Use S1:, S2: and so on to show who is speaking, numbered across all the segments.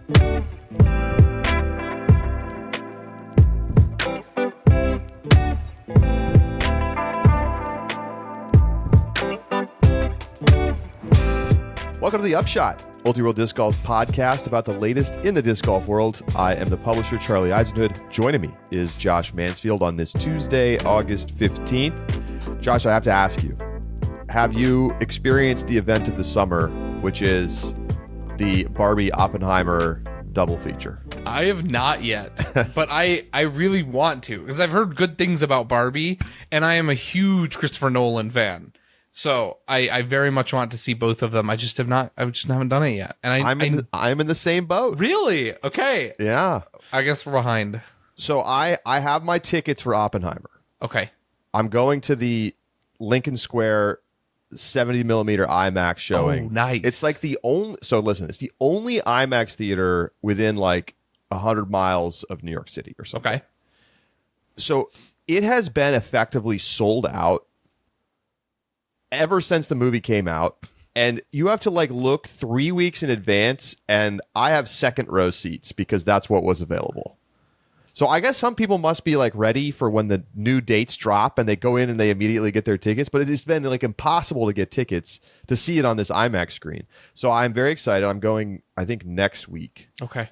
S1: Welcome to the Upshot, Multi-World Disc Golf podcast about the latest in the disc golf world. I am the publisher, Charlie Eisenhood. Joining me is Josh Mansfield on this Tuesday, August 15th. Josh, I have to ask you, have you experienced the event of the summer, which is the Barbie Oppenheimer double feature?
S2: I have not yet, but I really want to, because I've heard good things about Barbie, and I am a huge Christopher Nolan fan. So I very much want to see both of them. I just haven't done it yet. And
S1: I'm in the same boat.
S2: Really? Okay.
S1: Yeah.
S2: I guess we're behind.
S1: So I have my tickets for Oppenheimer.
S2: Okay.
S1: I'm going to the Lincoln Square 70 millimeter IMAX showing.
S2: Oh, nice.
S1: It's like it's the only IMAX theater within like 100 miles of New York City or something.
S2: Okay.
S1: So it has been effectively sold out ever since the movie came out, and you have to like look 3 weeks in advance, and I have second row seats because that's what was available. So I guess some people must be like ready for when the new dates drop and they go in and they immediately get their tickets, but it's been like impossible to get tickets to see it on this IMAX screen. So I'm very excited. I'm going, I think, next week.
S2: Okay.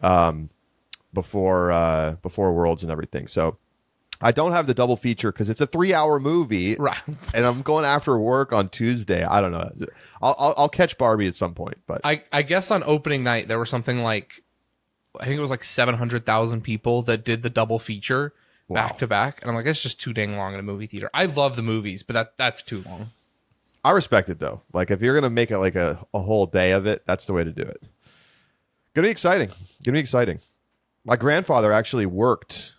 S1: Before Worlds and everything. So I don't have the double feature because it's a 3-hour movie,
S2: right?
S1: And I'm going after work on Tuesday. I don't know. I'll catch Barbie at some point, but
S2: I guess on opening night there was something like, I think it was like 700,000 people that did the double feature back to back, and I'm like, it's just too dang long in a movie theater. I love the movies, but that's too long.
S1: I respect it though. Like if you're gonna make it like a whole day of it, that's the way to do it. Gonna be exciting. My grandfather actually worked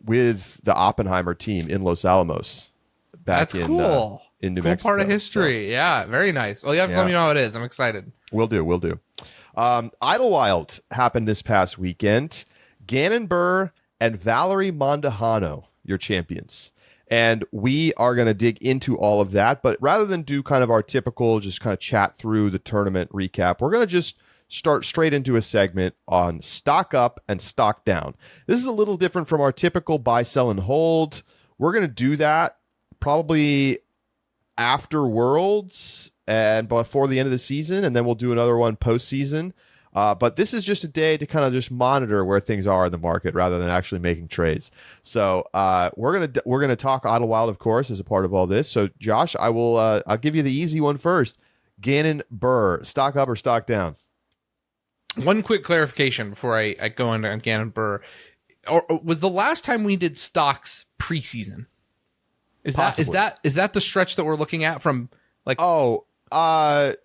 S1: with the Oppenheimer team in Los Alamos back in New Mexico.
S2: Cool part of history. So, yeah, very nice. Well, you have to let me know how it is. I'm excited.
S1: Will do. Idlewild happened this past weekend. Gannon Buhr and Valerie Mondahano, your champions. And we are going to dig into all of that. But rather than do kind of our typical just kind of chat through the tournament recap, we're going to just start straight into a segment on stock up and stock down. This is a little different from our typical buy, sell, and hold. We're going to do that probably after Worlds and before the end of the season, and then we'll do another one postseason. But this is just a day to kind of just monitor where things are in the market rather than actually making trades. So we're gonna talk Idlewild, of course, as a part of all this. So Josh, I'll give you the easy one first. Gannon Buhr, stock up or stock down?
S2: One quick clarification before I go into Gannon Buhr. Or was the last time we did stocks preseason? Is that the stretch that we're looking at from like?
S1: I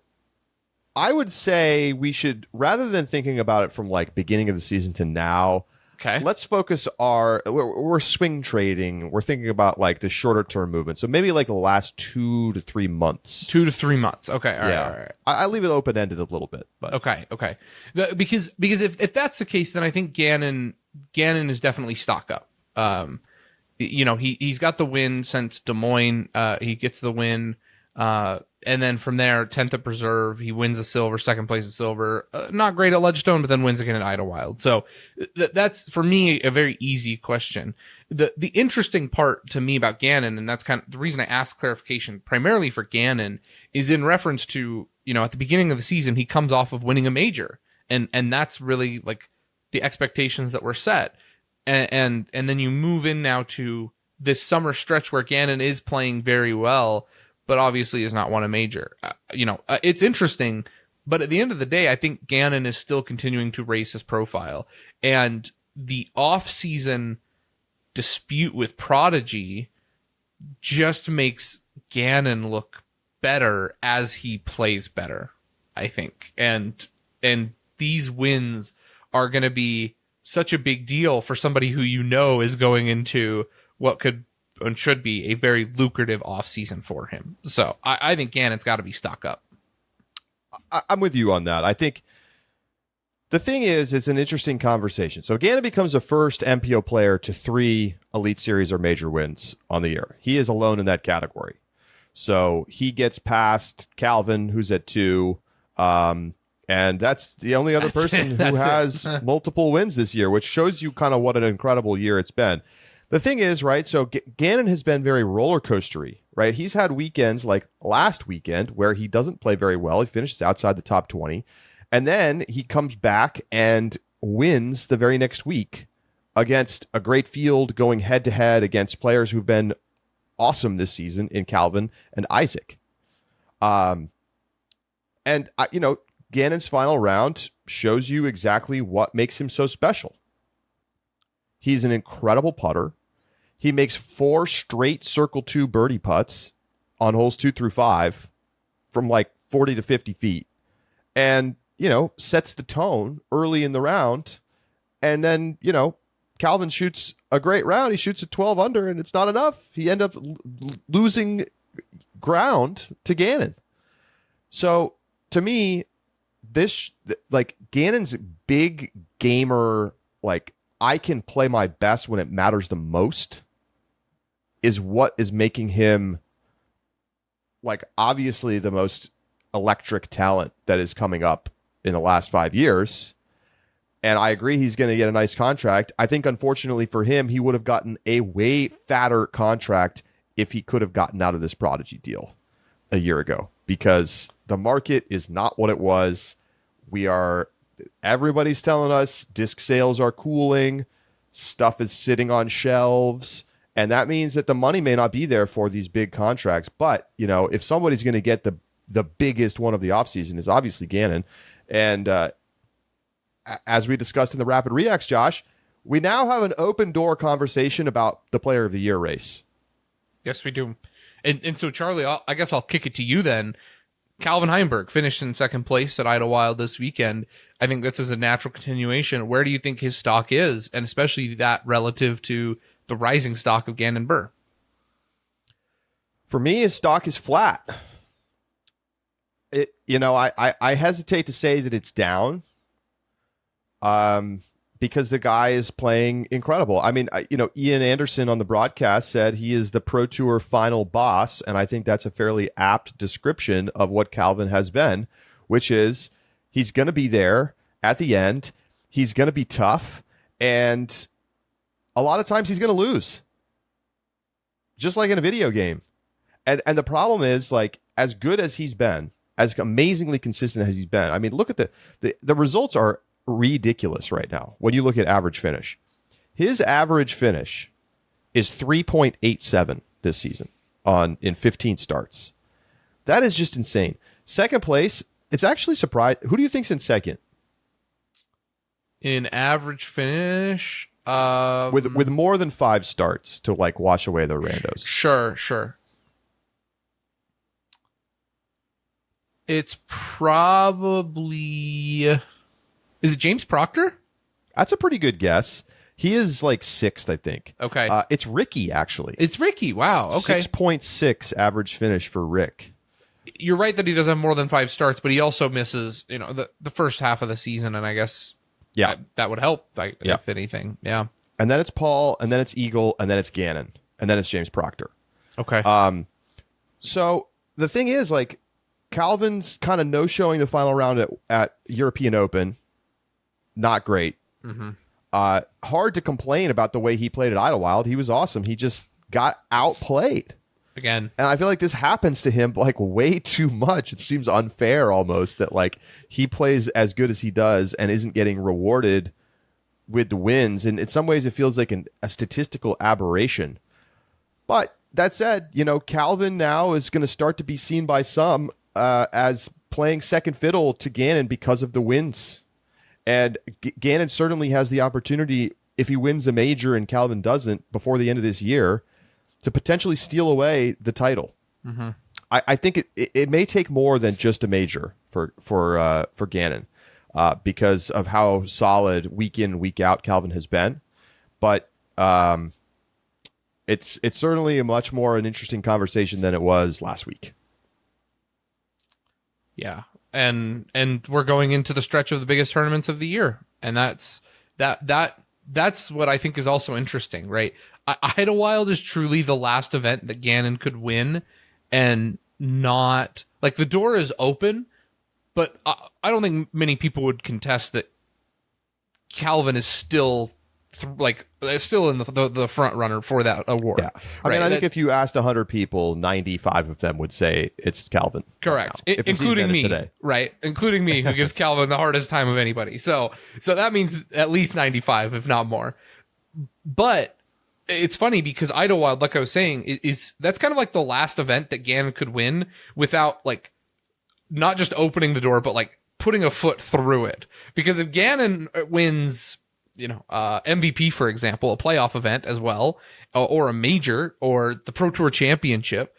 S1: would say we should, rather than thinking about it from like beginning of the season to now.
S2: Okay.
S1: Let's focus we're swing trading. We're thinking about like the shorter term movement. So maybe like the last 2 to 3 months.
S2: 2 to 3 months. Okay. All right.
S1: I leave it open ended a little bit, but
S2: okay. Because if that's the case, then I think Gannon is definitely stock up. He's got the win since Des Moines. He gets the win. And then from there, 10th at Preserve, he wins a silver, second place at silver. Not great at Ledgestone, but then wins again at Idlewild. So that's, for me, a very easy question. The interesting part to me about Gannon, and that's kind of the reason I asked clarification primarily for Gannon, is in reference to, at the beginning of the season, he comes off of winning a major. And that's really like the expectations that were set. And then you move in now to this summer stretch where Gannon is playing very well, but obviously has not won a major. It's interesting, but at the end of the day, I think Gannon is still continuing to raise his profile. And the off-season dispute with Prodigy just makes Gannon look better as he plays better, I think. And these wins are going to be such a big deal for somebody who is going into what could and should be a very lucrative offseason for him. So I think Gannon's got to be stock up.
S1: I'm with you on that. I think the thing is, it's an interesting conversation. So Gannon becomes the first MPO player to 3 Elite Series or major wins on the year. He is alone in that category. So he gets past Calvin, who's at 2. And that's the only other person who has multiple wins this year, which shows you kind of what an incredible year it's been. The thing is, right, so Gannon has been very roller coastery, right? He's had weekends like last weekend where he doesn't play very well. He finishes outside the top 20. And then he comes back and wins the very next week against a great field, going head-to-head against players who've been awesome this season in Calvin and Isaac. Gannon's final round shows you exactly what makes him so special. He's an incredible putter. He makes 4 straight circle 2 birdie putts on holes 2 through 5 from like 40 to 50 feet. And, sets the tone early in the round. And then, Calvin shoots a great round. He shoots a 12 under, and it's not enough. He ends up losing ground to Gannon. So, to me, this, like, Gannon's big gamer, like, I can play my best when it matters the most, is what is making him, like, obviously the most electric talent that is coming up in the last 5 years. And I agree he's going to get a nice contract. I think, unfortunately for him, he would have gotten a way fatter contract if he could have gotten out of this Prodigy deal a year ago, because the market is not what it was. Everybody's telling us disc sales are cooling, stuff is sitting on shelves, and that means that the money may not be there for these big contracts. But, if somebody's going to get the biggest one of the offseason, is obviously Gannon. And as we discussed in the Rapid Reacts, Josh, we now have an open door conversation about the Player of the Year race.
S2: Yes, we do. And so, Charlie, I guess I'll kick it to you then. Calvin Heimberg finished in second place at Idlewild this weekend. I think this is a natural continuation. Where do you think his stock is, and especially that relative to the rising stock of Gannon Buhr?
S1: For me, his stock is flat. I hesitate to say that it's down, because the guy is playing incredible. I mean, Ian Anderson on the broadcast said he is the Pro Tour final boss, and I think that's a fairly apt description of what Calvin has been, which is he's going to be there at the end. He's going to be tough, and a lot of times he's going to lose, just like in a video game. And the problem is, like, as good as he's been, as amazingly consistent as he's been, I mean, look at the results are ridiculous right now when you look at average finish. His average finish is 3.87 this season in 15 starts. That is just insane. Second place, it's actually surprised. Who do you think's in second?
S2: In average finish?
S1: With more than 5 starts to, like, wash away the randos.
S2: Sure. It's probably... Is it James Proctor?
S1: That's a pretty good guess. He is like 6th, I think.
S2: Okay.
S1: It's Ricky, actually.
S2: It's Ricky. Wow. Okay.
S1: 6.6 average finish for Rick.
S2: You're right that he does have more than 5 starts, but he also misses, the first half of the season, and I guess that would help, if anything. Yeah.
S1: And then it's Paul, and then it's Eagle, and then it's Gannon, and then it's James Proctor.
S2: Okay.
S1: So the thing is, like, Calvin's kind of no-showing the final round at European Open. Not great.
S2: Mm-hmm.
S1: Hard to complain about the way he played at Idlewild. He was awesome. He just got outplayed.
S2: Again.
S1: And I feel like this happens to him, like, way too much. It seems unfair almost that, like, he plays as good as he does and isn't getting rewarded with the wins. And in some ways it feels like a statistical aberration. But that said, Calvin now is going to start to be seen by some as playing second fiddle to Gannon because of the wins. And Gannon certainly has the opportunity, if he wins a major and Calvin doesn't before the end of this year, to potentially steal away the title.
S2: Mm-hmm.
S1: I think it may take more than just a major for Gannon because of how solid week in, week out Calvin has been. But it's certainly much more an interesting conversation than it was last week.
S2: Yeah. And we're going into the stretch of the biggest tournaments of the year. And that's what I think is also interesting, right? Idlewild is truly the last event that Gannon could win and not, like, the door is open, but I don't think many people would contest that Calvin is still still in the front runner for that award.
S1: Yeah. I mean, I think if you asked 100 people, 95 of them would say it's Calvin.
S2: Correct.
S1: Right,
S2: including me
S1: today.
S2: Right. Including me, who gives Calvin the hardest time of anybody. So that means at least 95, if not more. But it's funny because Idlewild, like I was saying, is that's kind of like the last event that Gannon could win without like not just opening the door, but like putting a foot through it. Because if Gannon wins, MVP, for example, a playoff event as well, or a major, or the Pro Tour Championship,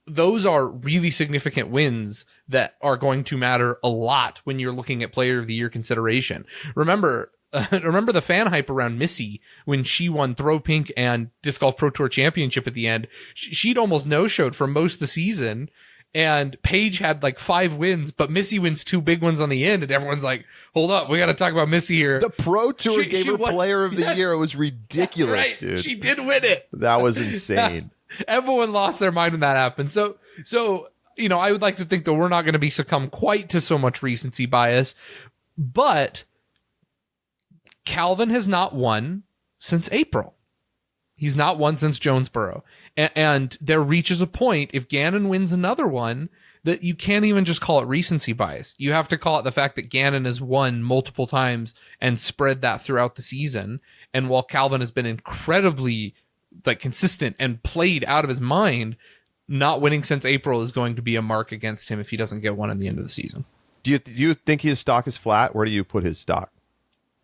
S2: those are really significant wins that are going to matter a lot when you're looking at Player of the Year consideration. Remember the fan hype around Missy when she won Throw Pink and Disc Golf Pro Tour Championship at the end. She'd almost no-showed for most of the season. And Paige had like 5 wins, but Missy wins 2 big ones on the end. And everyone's like, hold up, we got to talk about Missy here.
S1: The Pro Tour gave her Player of the Year. It was ridiculous,
S2: right.
S1: Dude.
S2: She did win it.
S1: That was insane.
S2: Everyone lost their mind when that happened. So, I would like to think that we're not going to be succumb quite to so much recency bias. But Calvin has not won since April. He's not won since Jonesboro. And there reaches a point, if Gannon wins another one, that you can't even just call it recency bias. You have to call it the fact that Gannon has won multiple times and spread that throughout the season. And while Calvin has been incredibly consistent and played out of his mind, not winning since April is going to be a mark against him if he doesn't get one at the end of the season.
S1: Do you think his stock is flat? Where do you put his stock?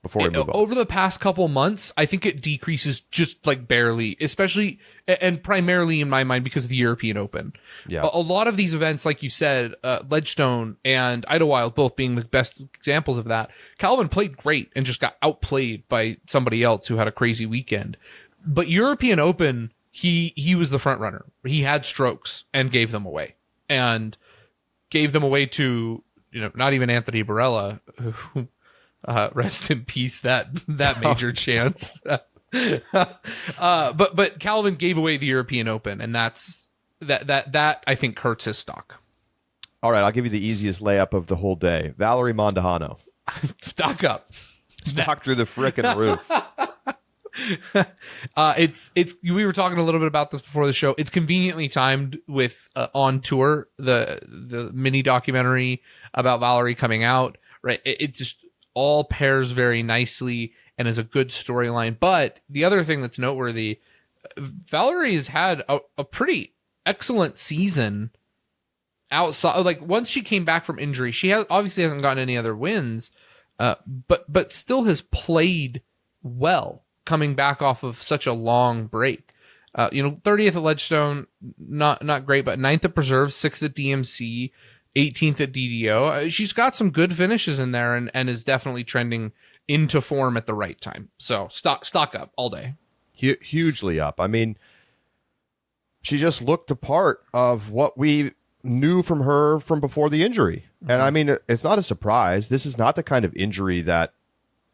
S1: Before we move on.
S2: Over the past couple months, I think it decreases just barely, especially and primarily in my mind because of the European Open.
S1: Yeah.
S2: A lot of these events, like you said, Ledgestone and Idlewild both being the best examples of that. Calvin played great and just got outplayed by somebody else who had a crazy weekend. But European Open, he was the front runner. He had strokes and gave them away. And gave them away to, not even Anthony Barella, who rest in peace, that major chance. But Calvin gave away the European Open, and that I think hurts his stock.
S1: All right, I'll give you the easiest layup of the whole day. Valerie Mondahano.
S2: Stock up.
S1: Stock through the frickin' roof.
S2: It's we were talking a little bit about this before the show. It's conveniently timed with On Tour, the mini documentary about Valerie coming out. Right, it just all pairs very nicely and is a good storyline. But the other thing that's noteworthy, Valerie has had a pretty excellent season outside. Once she came back from injury, she obviously hasn't gotten any other wins, but still has played well coming back off of such a long break. 30th at Ledgestone, not great, but 9th at Preserve, 6th at DMC, 18th at DDO. She's got some good finishes in there and is definitely trending into form at the right time. So stock up all day.
S1: Hugely up. I mean, she just looked a part of what we knew from her from before the injury. Mm-hmm. And I mean, it's not a surprise. This is not the kind of injury that,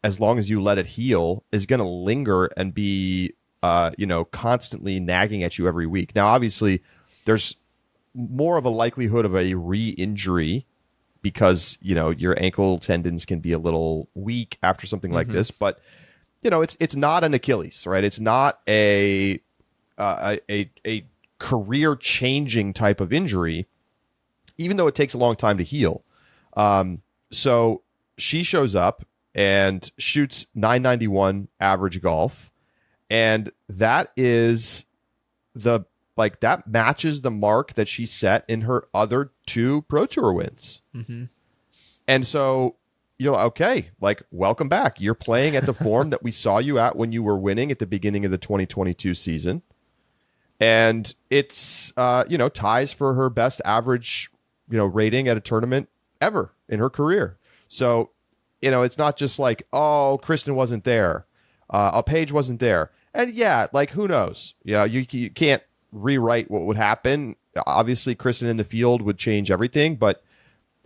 S1: as long as you let it heal, is going to linger and be, constantly nagging at you every week. Now, obviously, there's more of a likelihood of a re-injury because, your ankle tendons can be a little weak after something like this. But, it's not an Achilles, right? It's not a career-changing type of injury, even though it takes a long time to heal. So she shows up and shoots 991 average golf. And that is that matches the mark that she set in her other 2 Pro Tour wins. Mm-hmm. And so, okay, welcome back. You're playing at the form that we saw you at when you were winning at the beginning of the 2022 season. And it's, ties for her best average, rating at a tournament ever in her career. So, it's not just Kristen wasn't there. Paige wasn't there. And yeah, who knows? You can't rewrite what would happen. Obviously, Kristen in the field would change everything, but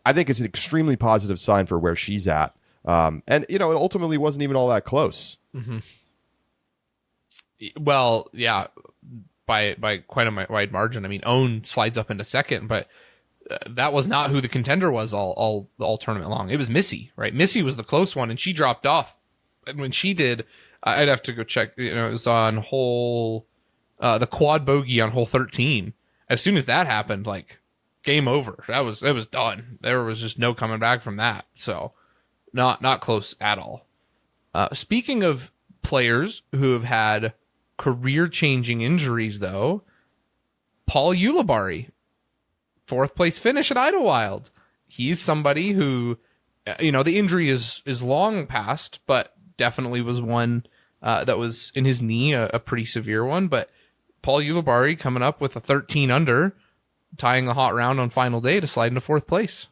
S1: I think it's an extremely positive sign for where she's at. And, it ultimately wasn't even all that close.
S2: Mm-hmm. Well, yeah, by quite a wide margin. I mean, Own slides up into second, but that was not who the contender was all tournament long. It was Missy, right? Missy was the close one, and she dropped off. And when she did, I'd have to go check. It was on the quad bogey on hole 13. As soon as that happened, like, game over. It was done. There was just no coming back from that. So not close at all. Speaking of players who have had career-changing injuries, though, Paul Ulibarri, 4th place finish at Idlewild. He's somebody who, the injury is long past, but definitely was one that was in his knee, a pretty severe one. But Paul Ulibarri coming up with a 13 under, tying a hot round on final day to slide into 4th place.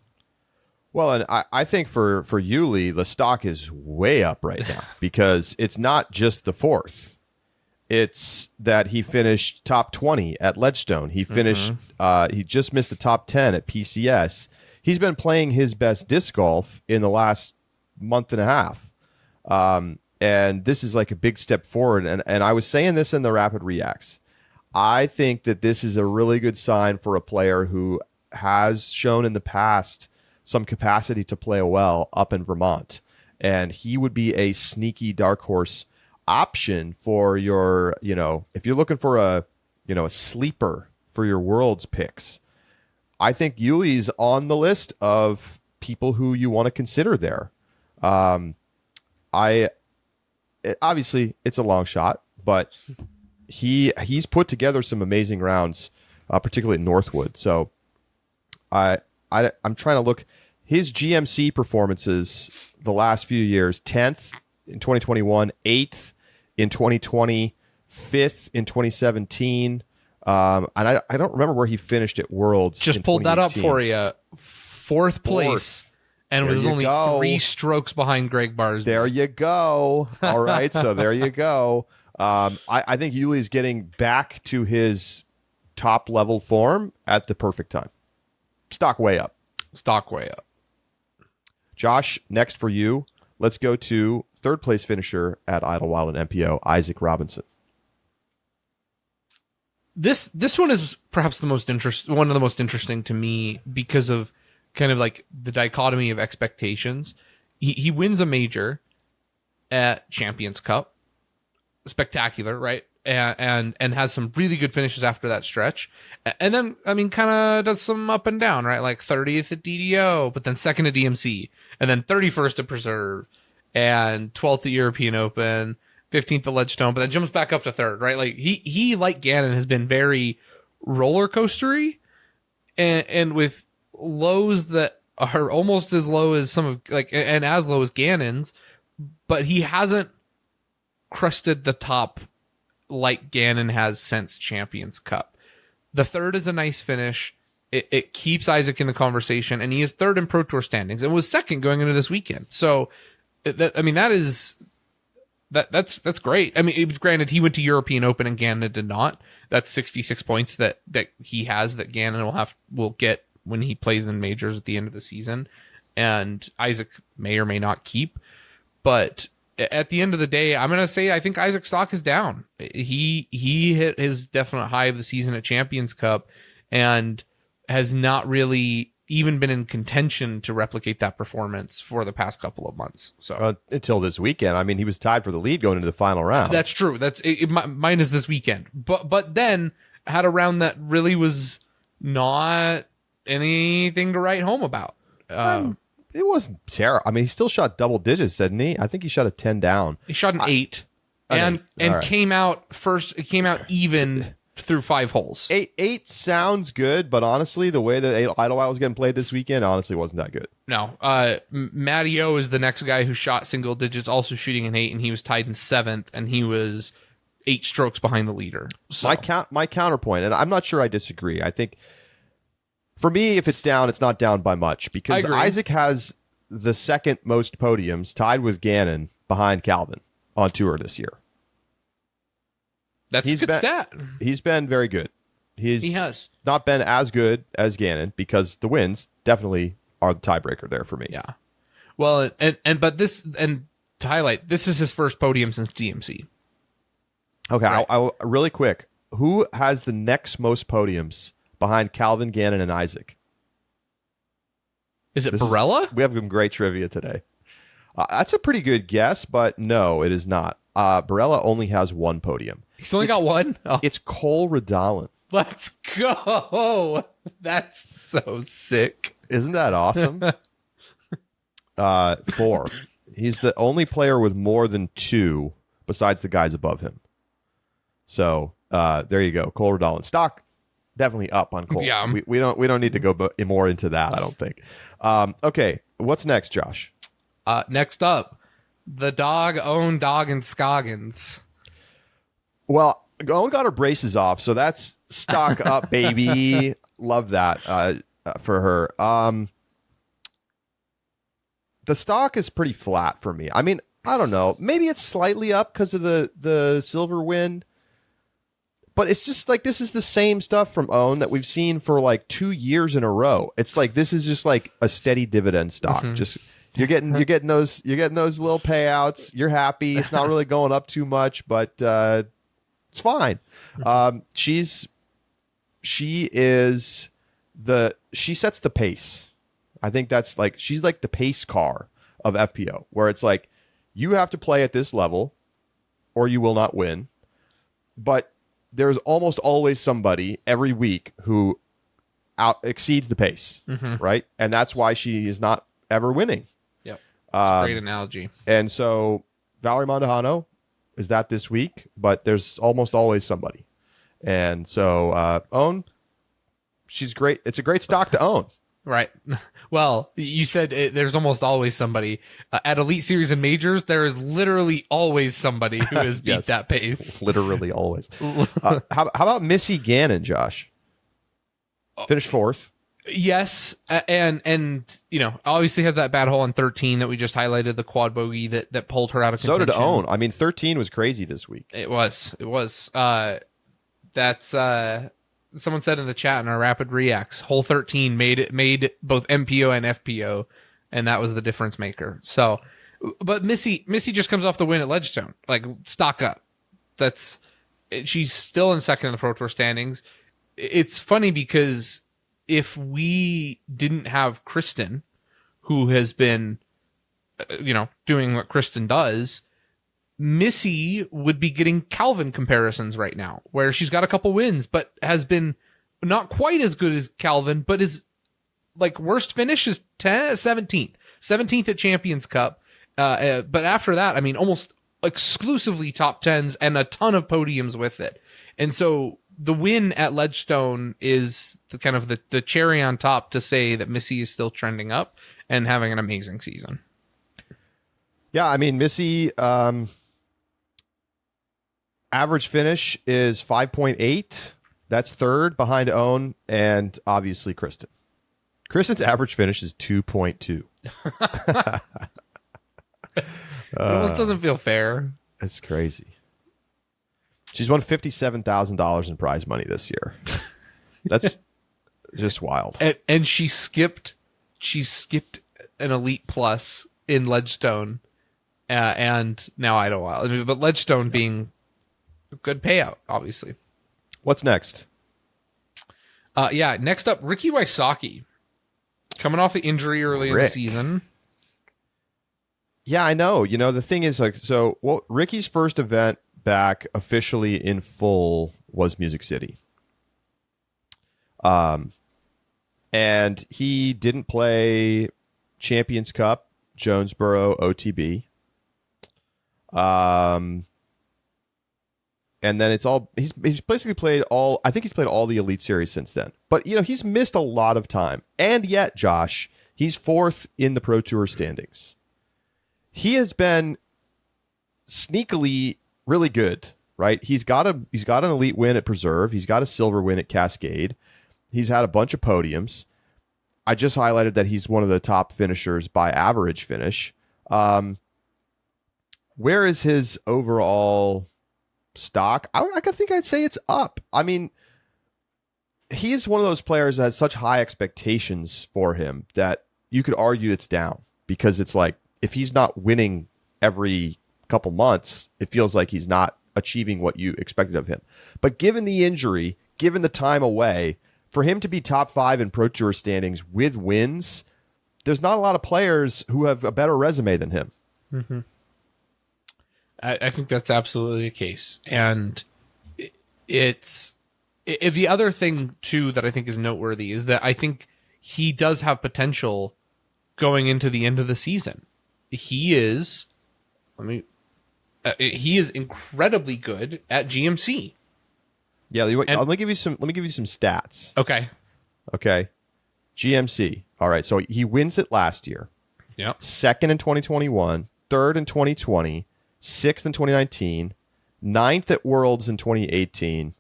S1: Well, and I think for Yuli, the stock is way up right now because it's not just the 4th. It's that he finished top 20 at Ledgestone. He finished, he just missed the top 10 at PCS. He's been playing his best disc golf in the last month and a half. And this is like a big step forward. And I was saying this in the Rapid Reacts. I think that this is a really good sign for a player who has shown in the past some capacity to play well up in Vermont. And he would be a sneaky dark horse option for your, if you're looking for a sleeper for your Worlds picks. I think Yuli's on the list of people who you want to consider there. Obviously it's a long shot, but he's put together some amazing rounds, particularly at Northwood. So I'm trying to look his GMC performances the last few years: 10th in 2021, 8th in 2020, 5th in 2017. And I don't remember where he finished at Worlds.
S2: Just pulled that up for you. 4th place. And was only 3 strokes behind Greg Barsby.
S1: There you go. All right, so there you go. I think Yuli's getting back to his top level form at the perfect time. Stock way up. Josh, next for you, let's go to 3rd place finisher at Idlewild and MPO, Isaac Robinson.
S2: This one is perhaps one of the most interesting to me because of kind of like the dichotomy of expectations. He wins a major at Champions Cup. Spectacular, right? And has some really good finishes after that stretch. And then, kind of does some up and down, right? Like 30th at DDO, but then 2nd at DMC, and then 31st at Preserve, and 12th at European Open, 15th at Ledgestone, but then jumps back up to 3rd, right? Like he like Gannon has been very roller coastery, and with lows that are almost as low as some of and as low as Gannon's, but he hasn't crested the top like Gannon has since Champions Cup. The 3rd is a nice finish. It keeps Isaac in the conversation, and he is 3rd in Pro Tour standings and was 2nd going into this weekend. So that's great. It was granted he went to European Open and Gannon did not. That's 66 points that he has that Gannon will get when he plays in majors at the end of the season, and Isaac may or may not keep. But at the end of the day, I'm going to say I think Isaac's stock is down. He hit his definite high of the season at Champions Cup and has not really even been in contention to replicate that performance for the past couple of months. So
S1: until this weekend, he was tied for the lead going into the final round.
S2: That's true. Mine is this weekend. But then had a round that really was not anything to write home about.
S1: It wasn't terrible. He still shot double digits, didn't he? I think he shot a 10 down.
S2: He shot an 8 and right. Came out first. It came out even through 5 holes.
S1: 8 sounds good, but honestly, the way that Idlewild was getting played this weekend honestly wasn't that good.
S2: No. Matty O is the next guy who shot single digits, also shooting an 8, and he was tied in 7th, and he was 8 strokes behind the leader. So.
S1: My counterpoint, and I'm not sure I disagree. I think for me, if it's down, it's not down by much because Isaac has the 2nd most podiums, tied with Gannon, behind Calvin on tour this year.
S2: That's a good stat.
S1: He's been very good. He has not been as good as Gannon because the wins definitely are the tiebreaker there for me.
S2: Yeah. Well, but to highlight, this is his first podium since DMC.
S1: Okay, right. I'll really quick. Who has the next most podiums behind Calvin, Gannon, and Isaac?
S2: Is it Barella?
S1: We have some great trivia today. That's a pretty good guess, but no, it is not. Barella only has one podium.
S2: He's only got one? Oh.
S1: It's Cole Redolin.
S2: Let's go. That's so sick.
S1: Isn't that awesome? 4. He's the only player with more than 2 besides the guys above him. So there you go. Cole Redolin. Stock definitely up on Cole.
S2: Yeah.
S1: We don't need to go more into that, I don't think. Okay, what's next, Josh?
S2: Next up, the Owen Doggins Scoggins.
S1: Well, Owen got her braces off, so that's stock up, baby. Love that for her. The stock is pretty flat for me. I mean, I don't know. Maybe it's slightly up because of the silver win. But it's just like this is the same stuff from Owen that we've seen for like 2 years in a row. It's like this is just like a steady dividend stock. Mm-hmm. Just you're getting those little payouts. You're happy. It's not really going up too much, but it's fine. She sets the pace. I think that's like she's like the pace car of FPO, where it's like you have to play at this level or you will not win. But there's almost always somebody every week who exceeds the pace, right? And that's why she is not ever winning.
S2: Yep. That's a great analogy.
S1: And so Valerie Mondahano is that this week, but there's almost always somebody. And so Own, she's great. It's a great stock to own.
S2: Right. Well, you said there's almost always somebody. At Elite Series and Majors, there is literally always somebody who has beat that pace.
S1: Literally always. How about Missy Gannon, Josh? Finished 4th.
S2: Yes, and you know, obviously has that bad hole on 13 that we just highlighted, the quad bogey that pulled her out of contention.
S1: So did Own. I mean, 13 was crazy this week.
S2: It was. That's someone said in the chat in our rapid reacts, hole 13 made both MPO and FPO, and that was the difference maker. So, but Missy just comes off the win at Ledgestone. Like, stock up. She's still in second in the Pro Tour standings. It's funny because if we didn't have Kristen, who has been, doing what Kristen does, Missy would be getting Calvin comparisons right now, where she's got a couple wins, but has been not quite as good as Calvin, but is like worst finish is 17th at Champions Cup. But after that, I mean, almost exclusively top 10s and a ton of podiums with it. And so the win at Ledgestone is the kind of the cherry on top to say that Missy is still trending up and having an amazing season.
S1: Yeah, I mean, Missy, average finish is 5.8. That's 3rd behind Own and obviously Kristen. Kristen's average finish is 2.2.
S2: It almost doesn't feel fair.
S1: It's crazy. She's won $57,000 in prize money this year. That's just wild.
S2: And she skipped an Elite Plus in Ledgestone and now Idlewild. I mean, but Ledgestone being a good payout, obviously.
S1: What's next?
S2: Next up, Ricky Wysocki. Coming off the injury early in the season.
S1: Yeah, I know. The thing is, Ricky's first event back officially in full was Music City. And he didn't play Champions Cup, Jonesboro, OTB. And then he's basically played I think he's played all the Elite Series since then. But, he's missed a lot of time. And yet, Josh, he's 4th in the Pro Tour standings. He has been sneakily really good, right? He's got an Elite win at Preserve. He's got a silver win at Cascade. He's had a bunch of podiums. I just highlighted that he's one of the top finishers by average finish. Where is his overall stock? I think I'd say it's up. I mean, he's one of those players that has such high expectations for him that you could argue it's down, because it's like, if he's not winning every couple months, it feels like he's not achieving what you expected of him. But given the injury, given the time away, for him to be top 5 in Pro Tour standings with wins, there's not a lot of players who have a better resume than him.
S2: Mm-hmm. I think that's absolutely the case. And it's the other thing, too, that I think is noteworthy is that I think he does have potential going into the end of the season. He is incredibly good at GMC.
S1: Yeah, let me give you some stats.
S2: Okay.
S1: GMC. All right, so he wins it last year.
S2: Yeah.
S1: Second in 2021, third in 2020, sixth in 2019, ninth at Worlds in 2018.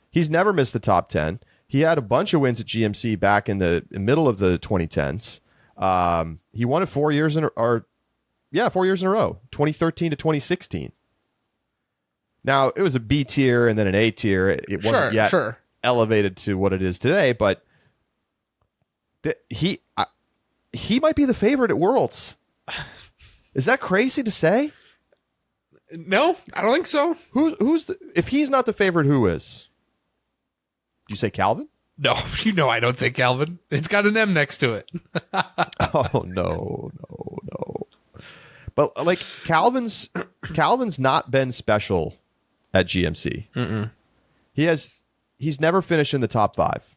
S1: He's never missed the top 10. He had a bunch of wins at GMC back in the middle of the 2010s. He won it 4 years in a row, 2013 to 2016. Now, it was a B tier and then an A tier. It wasn't yet elevated to what it is today, but he might be the favorite at Worlds. Is that crazy to say?
S2: No, I don't think so.
S1: If he's not the favorite, who is? Do you say Calvin?
S2: No, I don't say Calvin. It's got an M next to it.
S1: Oh, no. But like Calvin's not been special at GMC.
S2: Mm-mm.
S1: He's never finished in the top 5.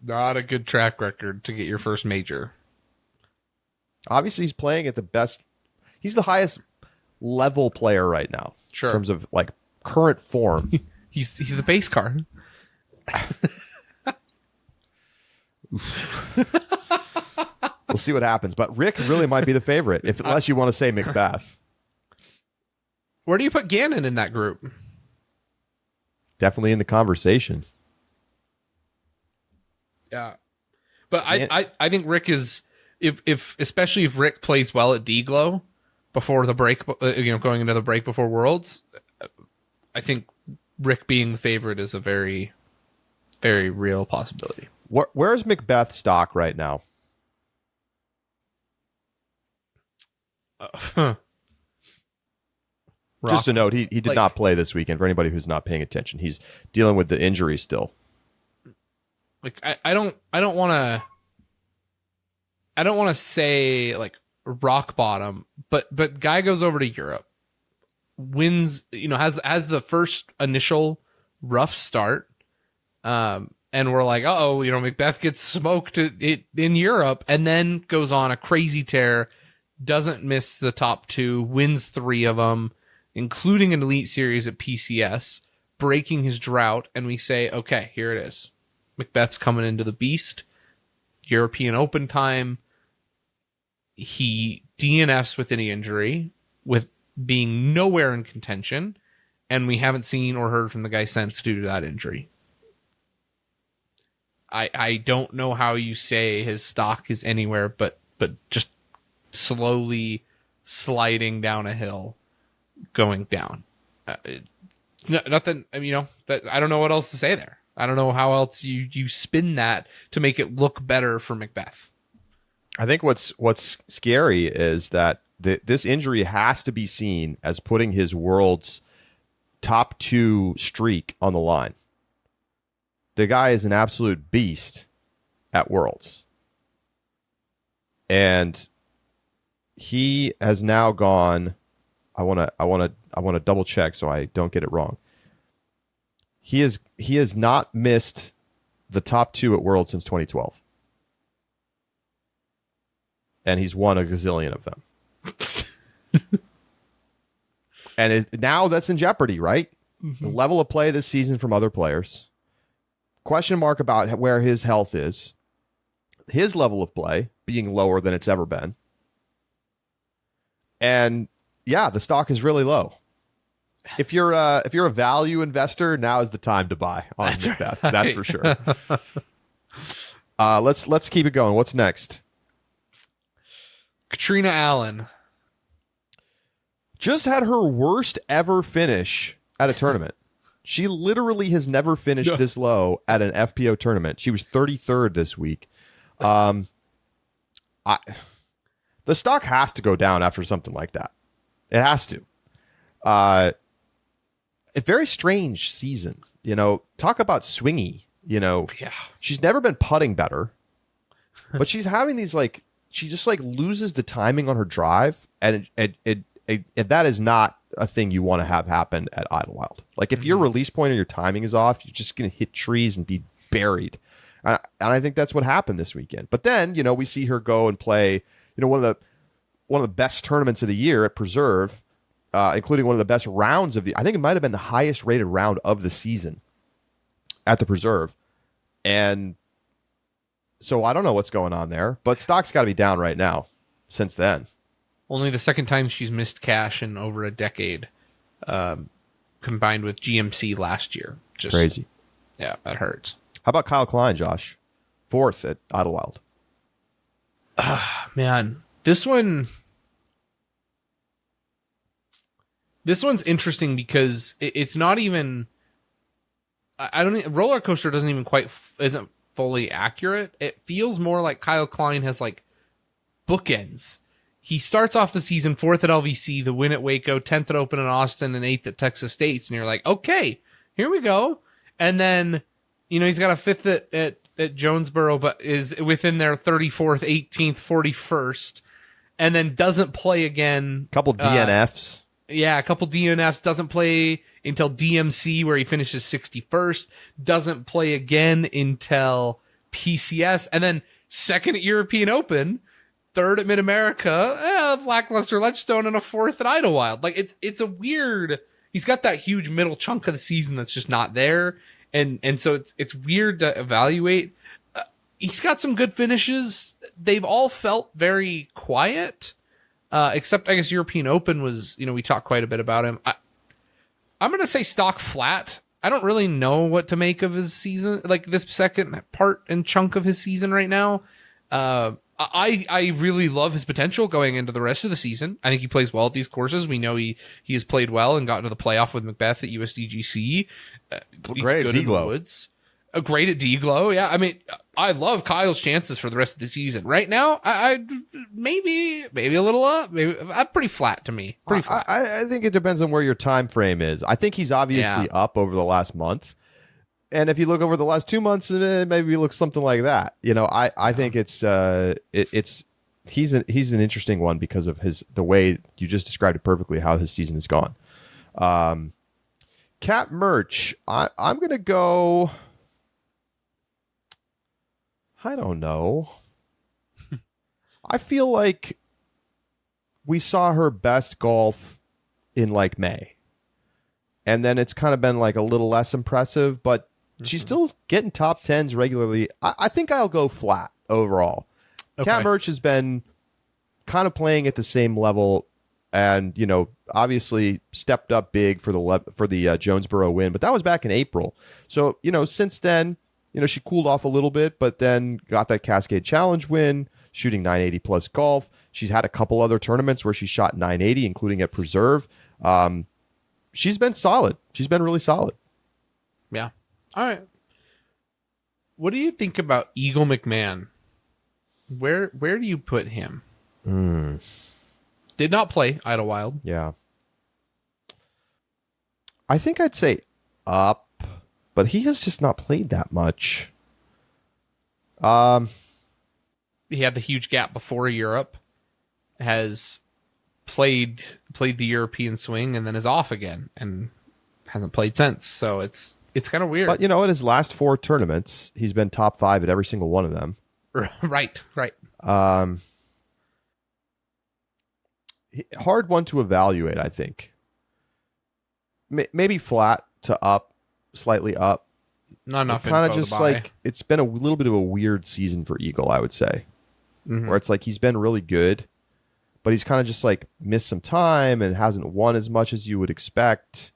S2: Not a good track record to get your first major.
S1: Obviously, he's playing at the best. He's the highest level player right now.
S2: Sure.
S1: In terms of like current form.
S2: He's the base car.
S1: We'll see what happens. But Rick really might be the favorite, unless you want to say Macbeth.
S2: Where do you put Gannon in that group?
S1: Definitely in the conversation.
S2: Yeah. But I think Rick is, especially if Rick plays well at D-Glow before the break, going into the break before Worlds, I think Rick being the favorite is a very, very real possibility.
S1: Where's Macbeth stock right now? Just a note, he did not play this weekend. For anybody who's not paying attention, he's dealing with the injury still.
S2: Like I don't want to say like rock bottom, but guy goes over to Europe, wins, has the first initial rough start, and we're like, Macbeth gets smoked in Europe, and then goes on a crazy tear, doesn't miss the top 2, wins 3 of them, including an Elite Series at PCS, breaking his drought, and we say, okay, here it is. Macbeth's coming into the beast. European Open time. He DNFs with any injury, with being nowhere in contention, and we haven't seen or heard from the guy since due to that injury. I don't know how you say his stock is anywhere but just slowly sliding down a hill, going down. Nothing. I don't know what else to say there. I don't know how else you spin that to make it look better for Macbeth.
S1: I think what's scary is that this injury has to be seen as putting his world's top 2 streak on the line. The guy is an absolute beast at Worlds. And he has now gone, I want to double check so I don't get it wrong. He has not missed the top 2 at Worlds since 2012. And he's won a gazillion of them. And now that's in jeopardy, right? Mm-hmm. The level of play this season from other players. Question mark about where his health is. His level of play being lower than it's ever been. And yeah, the stock is really low. If you're a value investor, now is the time to buy on Macbeth. Right. That's for sure. Let's keep it going. What's next?
S2: Katrina Allen
S1: just had her worst ever finish at a tournament. She literally has never finished this low at an FPO tournament. She was 33rd this week. The stock has to go down after something like that. It has to. A very strange season. Talk about swingy.
S2: Yeah.
S1: She's never been putting better. But she's having these like she just like loses the timing on her drive, and that is not a thing you want to have happen at Idlewild. Like if your release point or your timing is off, you're just going to hit trees and be buried. And I think that's what happened this weekend. But then, we see her go and play, one of the best tournaments of the year at Preserve, including one of the best rounds I think it might have been the highest rated round of the season at the Preserve. And so I don't know what's going on there, but stock's got to be down right now since then.
S2: Only the second time she's missed cash in over a decade, combined with GMC last year. Just
S1: crazy.
S2: Yeah, that hurts.
S1: How about Kyle Klein, Josh? 4th at Idlewild.
S2: Man, this one's interesting because it's not even. I don't think roller coaster doesn't even isn't fully accurate. It feels more like Kyle Klein has like bookends. He starts off the season 4th at LVC, the win at Waco, 10th at Open in Austin, and 8th at Texas State. And you're like, okay, here we go. And then, he's got a 5th at Jonesboro, but is within their 34th, 18th, 41st, and then doesn't play again.
S1: Couple DNFs.
S2: A couple DNFs. Doesn't play until DMC, where he finishes 61st. Doesn't play again until PCS. And then 2nd at European Open. 3rd at Mid-America, lackluster Ledgestone, and a 4th at Idlewild. Like it's a weird. He's got that huge middle chunk of the season that's just not there, and so it's weird to evaluate. He's got some good finishes. They've all felt very quiet, except I guess European Open was. We talked quite a bit about him. I'm gonna say stock flat. I don't really know what to make of his season, like this second part and chunk of his season right now. I really love his potential going into the rest of the season. I think he plays well at these courses. We know he has played well and gotten to the playoff with Macbeth at USDGC.
S1: Great at D-Glow.
S2: Woods. Great at D-Glow. Yeah, I mean, I love Kyle's chances for the rest of the season. Right now, I maybe a little up. Maybe pretty flat to me. Pretty flat.
S1: I think it depends on where your time frame is. I think he's obviously up over the last month. And if you look over the last 2 months, maybe it looks something like that. I think he's an interesting one because of the way you just described it perfectly, how his season has gone. Cat Merch, I'm going to go, I don't know. I feel like we saw her best golf in like May. And then it's kind of been like a little less impressive, but she's still getting top 10s regularly. I think I'll go flat overall. Okay. Cat Merch has been kind of playing at the same level, and obviously stepped up big for the Jonesboro win, but that was back in April. So since then, she cooled off a little bit, but then got that Cascade Challenge win, shooting 980 plus golf. She's had a couple other tournaments where she shot 980, including at Preserve. She's been solid. She's been really solid.
S2: Yeah. All right. What do you think about Eagle McMahon? Where do you put him? Did not play Idlewild.
S1: Yeah. I think I'd say up, but he has just not played that much.
S2: He had the huge gap before Europe. Has played the European swing and then is off again and hasn't played since. So it's kind of weird.
S1: But in his last 4 tournaments, he's been top 5 at every single one of them.
S2: Right.
S1: Hard one to evaluate, I think. Maybe flat to up, slightly up.
S2: Not enough.
S1: Kind of just like it's been a little bit of a weird season for Eagle, I would say. Where it's like he's been really good, but he's kind of just like missed some time and hasn't won as much as you would expect.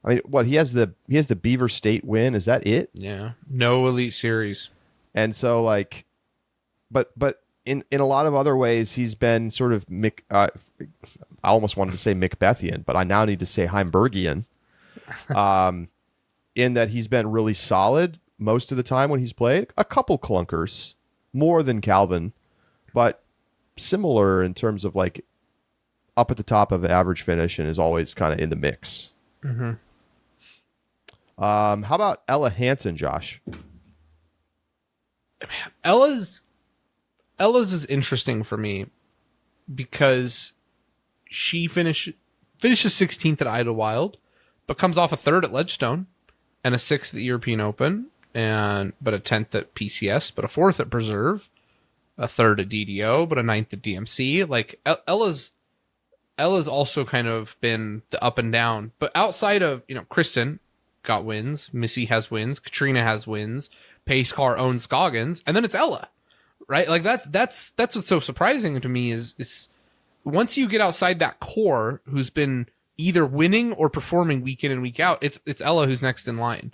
S1: I mean, what he has the Beaver State win. Is that it?
S2: Yeah. No Elite Series.
S1: And so like, but in a lot of other ways, he's been sort of I almost wanted to say Macbethian, but I now need to say Heimbergian. In that he's been really solid most of the time when he's played. A couple clunkers, more than Calvin, but similar in terms of like up at the top of average finish and is always kind of in the mix. How about Ella Hansen, Josh?
S2: Ella's Ella's is interesting for me because she finishes 16th at Idlewild, but comes off a 3rd at Ledgestone and a 6th at the European Open, but a 10th at PCS, but a 4th at Preserve, a 3rd at DDO, but a 9th at DMC. Like Ella's also kind of been the up and down, but outside of, Kristen got wins, Missy has wins, Katrina has wins, Pace Car owns Scoggins, and then it's Ella, right? Like that's what's so surprising to me is once you get outside that core who's been either winning or performing week in and week out, it's Ella who's next in line.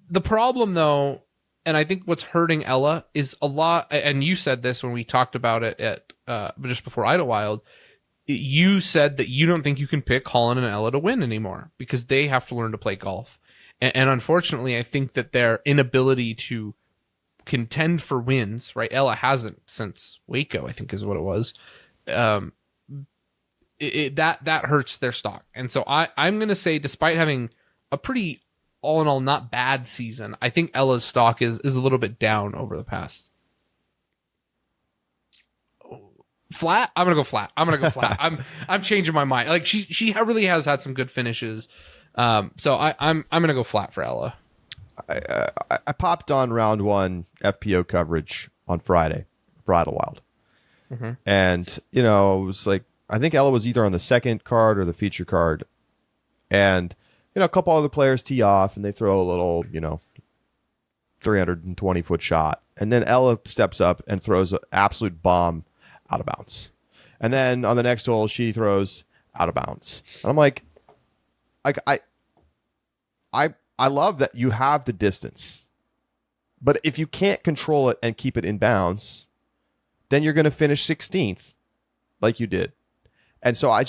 S2: The problem though, and I think what's hurting Ella is a lot, and you said this when we talked about it at just before Idlewild, you said that you don't think you can pick Holland and Ella to win anymore because they have to learn to play golf. And unfortunately, I think that their inability to contend for wins, right? Ella hasn't since Waco, I think is what it was. That hurts their stock. And so I'm going to say, despite having a pretty all in all not bad season, I think Ella's stock is a little bit down over the past. Flat? I'm gonna go flat. I'm changing my mind. Like she really has had some good finishes. So I'm gonna go flat for Ella.
S1: I popped on round 1 FPO coverage on Friday for Idlewild. Mm-hmm. And, it was like, I think Ella was either on the second card or the feature card. And, a couple other players tee off and they throw a little, 320-foot shot. And then Ella steps up and throws an absolute bomb out of bounds. And then on the next hole, she throws out of bounds. And I'm like I love that you have the distance, but if you can't control it and keep it in bounds, then you're going to finish 16th like you did. And so I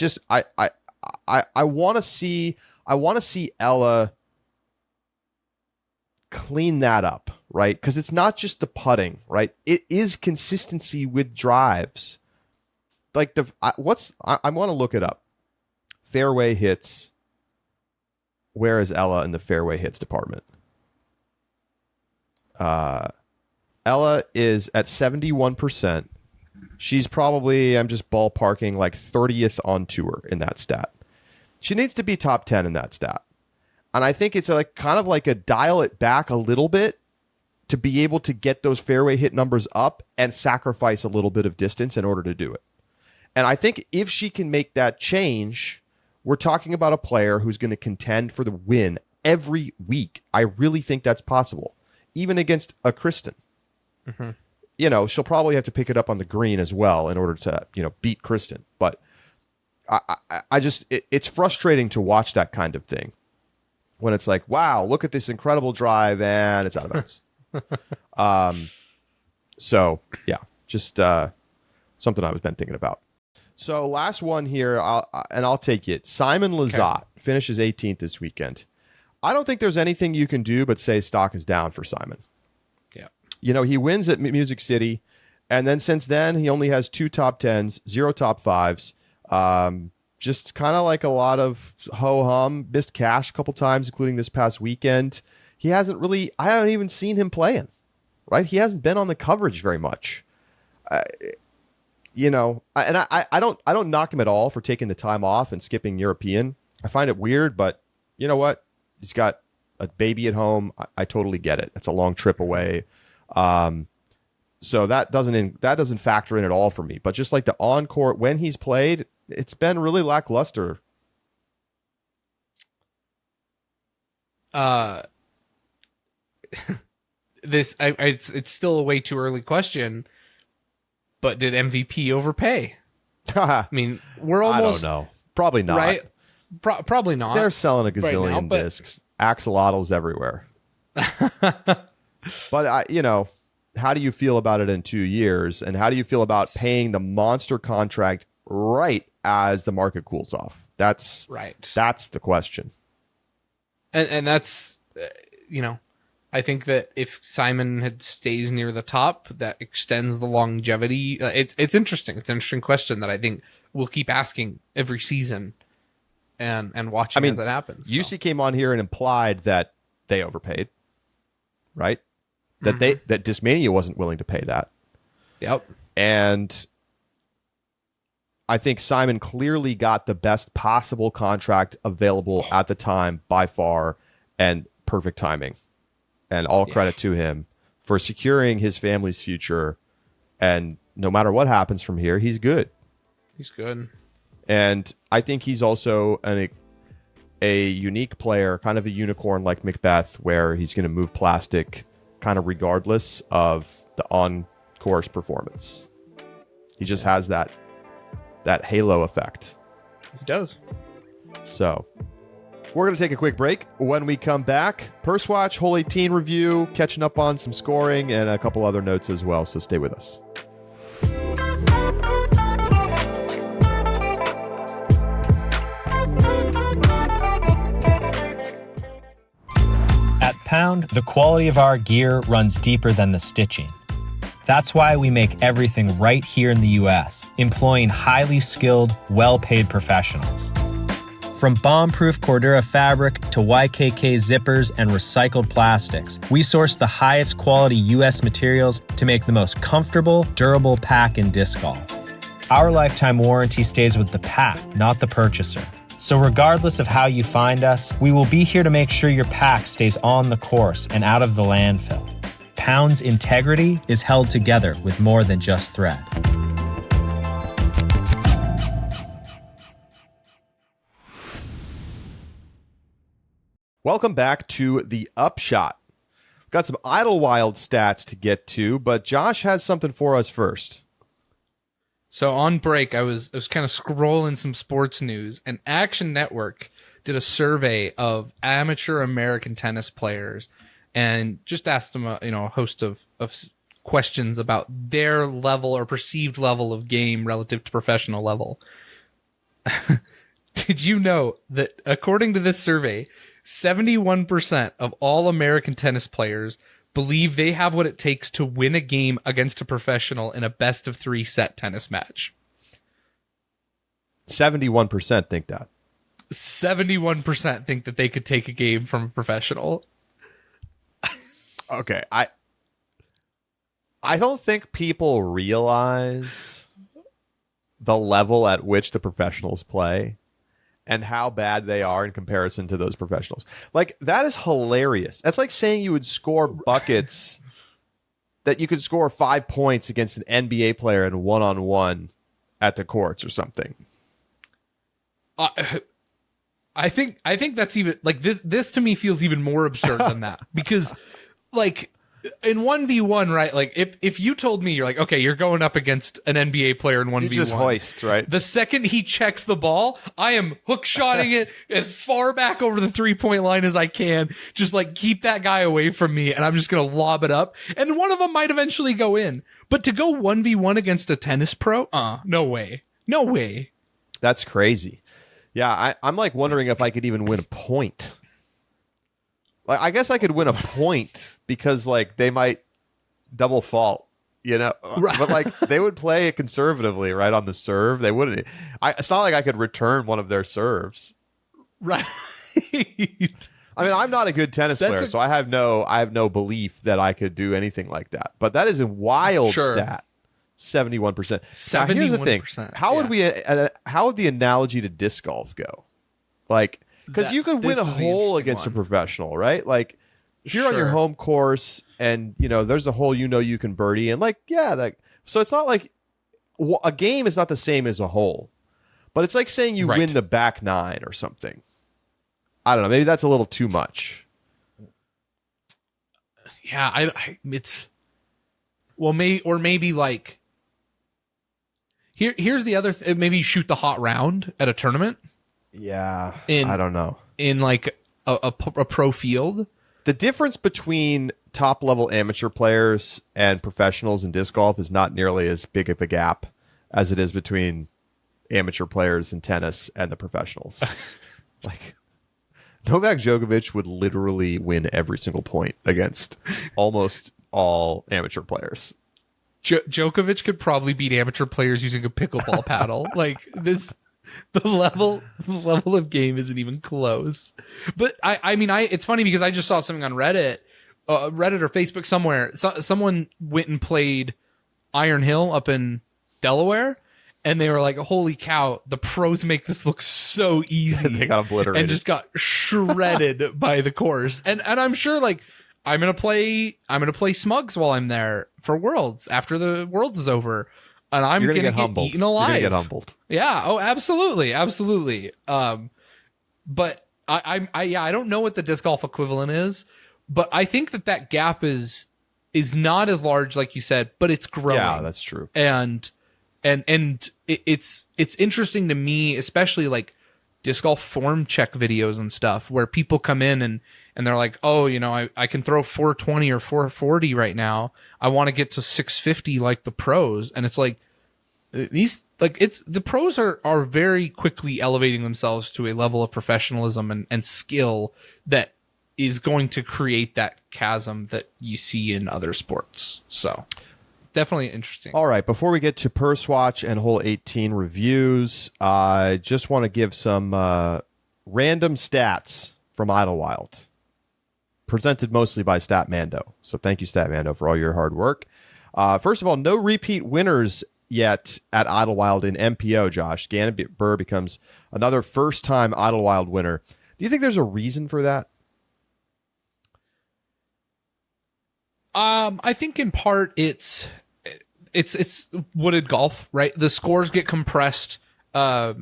S1: want to see Ella clean that up, right? Because it's not just the putting, right? It is consistency with drives. Like I want to look it up. Fairway hits. Where is Ella in the fairway hits department? Ella is at 71%. She's probably, I'm just ballparking, like 30th on tour in that stat. She needs to be top 10 in that stat. And I think it's like kind of like a dial it back a little bit to be able to get those fairway hit numbers up and sacrifice a little bit of distance in order to do it. And I think if she can make that change, we're talking about a player who's going to contend for the win every week. I really think that's possible, even against a Kristen. Mm-hmm. She'll probably have to pick it up on the green as well in order to, beat Kristen. But I just, it's frustrating to watch that kind of thing when it's like, wow, look at this incredible drive and it's out of bounds. So yeah, just something I've been thinking about. So last one here, I'll take it. Simon Lizotte finishes 18th this weekend. I don't think there's anything you can do but say stock is down for Simon. Yeah. He wins at Music City, and then since then, he only has 2 top 10s, 0 top 5s. Just kind of like a lot of ho-hum, missed cash a couple times, including this past weekend. He hasn't really, I haven't even seen him playing, right? He hasn't been on the coverage very much. I don't knock him at all for taking the time off and skipping European. I find it weird, but you know what? He's got a baby at home. I totally get it. It's a long trip away. So that doesn't factor in at all for me. But just like the on-court, when he's played, it's been really lackluster.
S2: It's still a way too early question. But did MVP overpay? I mean, we're almost...
S1: I don't know. Probably not.
S2: Right? Probably not.
S1: They're selling a gazillion
S2: right now,
S1: discs. Axolotls everywhere. But, how do you feel about it in 2 years? And how do you feel about paying the monster contract right as the market cools off? That's the question.
S2: And that's, I think that if Simon stays near the top, that extends the longevity. It's interesting. It's an interesting question that I think we'll keep asking every season and watching as it happens.
S1: UC came on here and implied that they overpaid, right? that that Discmania wasn't willing to pay that.
S2: Yep.
S1: And I think Simon clearly got the best possible contract available at the time by far, and perfect timing. And all credit to him for securing his family's future. And no matter what happens from here, he's good.
S2: He's good.
S1: And I think he's also a unique player, kind of a unicorn like Macbeth, where he's going to move plastic kind of regardless of the on-course performance. He just has that halo effect.
S2: He does.
S1: So we're going to take a quick break. When we come back, Purse Watch, Hole 18 review, catching up on some scoring and a couple other notes as well. So stay with us.
S3: At Pound, the quality of our gear runs deeper than the stitching. That's why we make everything right here in the US, employing highly skilled, well-paid professionals. From bomb-proof Cordura fabric to YKK zippers and recycled plastics, we source the highest quality US materials to make the most comfortable, durable pack in disc golf. Our lifetime warranty stays with the pack, not the purchaser. So regardless of how you find us, we will be here to make sure your pack stays on the course and out of the landfill. Pound's integrity is held together with more than just thread.
S1: Welcome back to the Upshot. We've got some Idlewild stats to get to, but Josh has something for us first.
S2: So on break, I was kind of scrolling some sports news, and Action Network did a survey of amateur American tennis players, and just asked them a host of questions about their level or perceived level of game relative to professional level. Did you know that according to this survey, 71% of all American tennis players believe they have what it takes to win a game against a professional in a best-of-3 set tennis match?
S1: 71% think that.
S2: 71% think that they could take a game from a professional.
S1: Okay, I don't think people realize the level at which the professionals play and how bad they are in comparison to those professionals. Like, that is hilarious. That's like saying you would score buckets, that you could score 5 points against an NBA player in one-on-one at the courts or something.
S2: I think that's even like this to me feels even more absurd than that, because like in 1v1, right? Like if you told me you're like, okay, you're going up against an NBA player in 1v1,
S1: you just hoist, right?
S2: The second he checks the ball, I am hook shotting it as far back over the 3-point line as I can. Just like keep that guy away from me, and I'm just gonna lob it up, and one of them might eventually go in. But to go 1v1 against a tennis pro, no way.
S1: That's crazy. Yeah, I'm like wondering if I could even win a point. Like, I guess I could win a point because like they might double fault, right. But like they would play it conservatively, right, on the serve. They wouldn't. It's not like I could return one of their serves.
S2: Right.
S1: I mean, I'm not a good tennis player, so I have no belief that I could do anything like that. But that is a wild stat. 71%. 71%. Now, here's the thing. How would the analogy to disc golf go? Like, because you could win a hole against a professional, right? Like, if you're on your home course and, there's a hole you can birdie, and so it's not like a game is not the same as a hole, but it's like saying you win the back nine or something. I don't know. Maybe that's a little too much.
S2: Yeah, maybe like here's the other maybe you shoot the hot round at a tournament.
S1: Yeah, I don't know.
S2: In like a pro field.
S1: The difference between top level amateur players and professionals in disc golf is not nearly as big of a gap as it is between amateur players in tennis and the professionals. Like, Novak Djokovic would literally win every single point against almost all amateur players.
S2: Djokovic could probably beat amateur players using a pickleball paddle. Like this, the level of game isn't even close. But I mean, it's funny because I just saw something on Reddit Reddit or Facebook somewhere. Someone went and played Iron Hill up in Delaware, and they were like, "Holy cow! The pros make this look so easy."
S1: They got obliterated
S2: and just got shredded by the course. And I'm sure like I'm gonna play Smugs while I'm there for Worlds after the Worlds is over, and I'm gonna get eaten alive.
S1: You're gonna get humbled.
S2: Yeah. Oh, absolutely, absolutely. But I don't know what the disc golf equivalent is, but I think that gap is not as large, like you said, but it's growing.
S1: Yeah, that's true.
S2: And it's interesting to me, especially like disc golf form check videos and stuff, where people come in and they're like, oh, you know, I can throw 420 or 440 right now. I want to get to 650 like the pros. And it's like, the pros are very quickly elevating themselves to a level of professionalism and skill that is going to create that chasm that you see in other sports. So definitely interesting.
S1: All right, before we get to Purse Watch and Hole 18 reviews, I just want to give some random stats from Idlewild, presented mostly by Statmando. So thank you, Statmando, for all your hard work. First of all, no repeat winners yet at Idlewild in MPO, Josh. Gannon Burr becomes another first-time Idlewild winner. Do you think there's a reason for that?
S2: I think in part it's wooded golf, right? The scores get compressed. The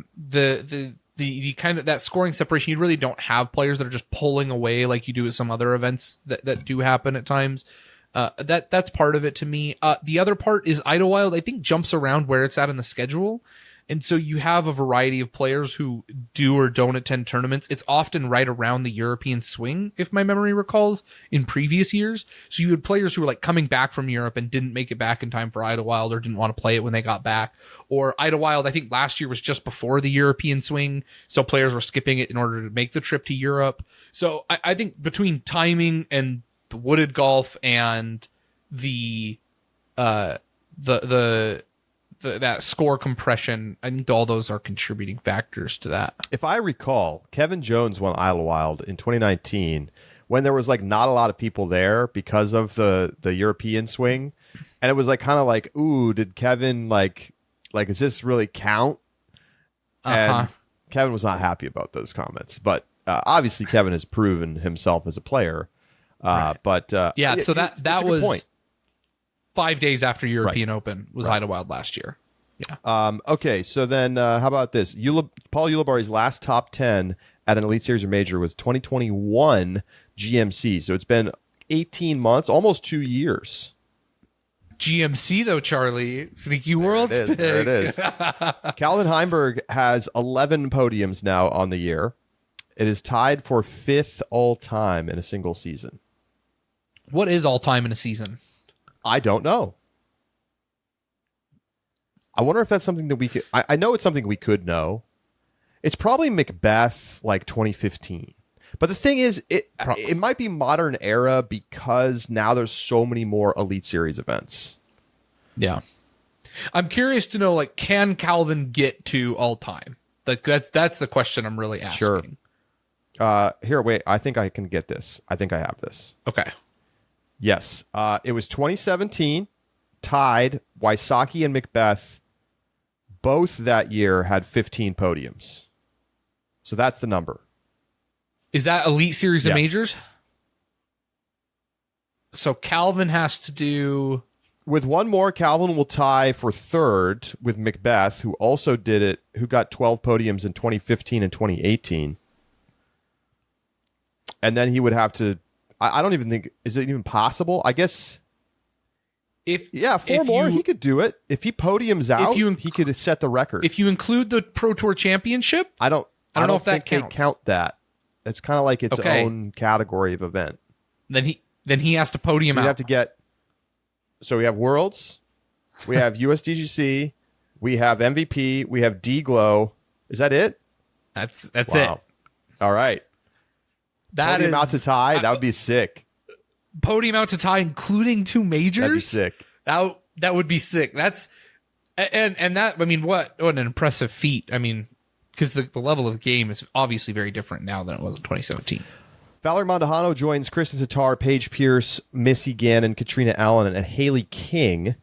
S2: kind of that scoring separation, you really don't have players that are just pulling away like you do at some other events that do happen at times. That's part of it to me. The other part is Idlewild, I think, jumps around where it's at in the schedule. And so you have a variety of players who do or don't attend tournaments. It's often right around the European swing, if my memory recalls, in previous years. So you had players who were like coming back from Europe and didn't make it back in time for Idlewild or didn't want to play it when they got back. Or Idlewild, I think last year was just before the European swing. So players were skipping it in order to make the trip to Europe. So I think between timing and the wooded golf and that score compression, I think all those are contributing factors to that.
S1: If I recall, Kevin Jones won Idlewild in 2019 when there was like not a lot of people there because of the European swing, and it was like kind of like, ooh, did Kevin like does this really count? And Kevin was not happy about those comments, but obviously Kevin has proven himself as a player.
S2: Right.
S1: But
S2: yeah, so that was
S1: point.
S2: 5 days after European Open was Idlewild last year. Yeah.
S1: Okay, so then how about this? Paul Ulibarri's last top 10 at an Elite Series or Major was 2021 GMC. So it's been 18 months, almost 2 years.
S2: GMC, though, Charlie. Sneaky World's pick.
S1: There it is. Calvin Heimberg has 11 podiums now on the year. It is tied for 5th all-time in a single season.
S2: What is all-time in a season?
S1: I don't know. I wonder if that's something that we could... I know it's something we could know. It's probably Macbeth, like 2015. But the thing is, it might be modern era because now there's so many more Elite Series events.
S2: Yeah. I'm curious to know, like, can Calvin get to all-time? Like, that's the question I'm really asking.
S1: Sure. Here, wait. I think I can get this. I think I have this.
S2: Okay.
S1: Yes. It was 2017, tied. Wysocki and Macbeth both that year had 15 podiums. So that's the number.
S2: Is that Elite Series
S1: Yes.
S2: of Majors? So Calvin has to do...
S1: With one more, Calvin will tie for 3rd with Macbeth, who also did it, who got 12 podiums in 2015 and 2018. And then he would have to... I don't even think... Is it even possible? I guess... Four more, he could do it. If he podiums out, he could set the record.
S2: If you include the Pro Tour Championship?
S1: I don't
S2: know if that
S1: think
S2: counts.
S1: They count that. It's kind of like its own category of event.
S2: Then he has to podium out.
S1: You have to get... So we have Worlds, we have USDGC, we have MVP, we have D-Glow. Is that it?
S2: That's
S1: Wow.
S2: it.
S1: All right. Podium out to tie, that would be sick.
S2: Podium out to tie, including 2 majors?
S1: That'd be sick.
S2: That would be sick. That's... And that, I mean, what an impressive feat. I mean, because the level of the game is obviously very different now than it was in 2017.
S1: Valerie Mondahano joins Kristen Tatar, Paige Pierce, Missy Gannon, Katrina Allen, and Haley King